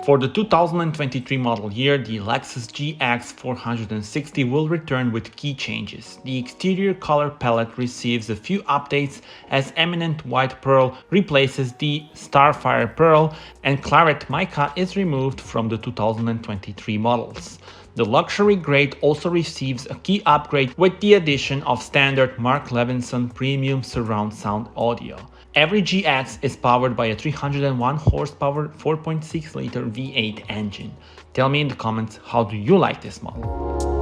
For the 2023 model year, the Lexus GX 460 will return with key changes. The exterior color palette receives a few updates as Eminent White Pearl replaces the Starfire Pearl and Claret Mica is removed from the 2023 models. The luxury grade also receives a key upgrade with the addition of standard Mark Levinson premium surround sound audio. Every GX is powered by a 301 horsepower 4.6 liter V8 engine. Tell me in the comments, how do you like this model?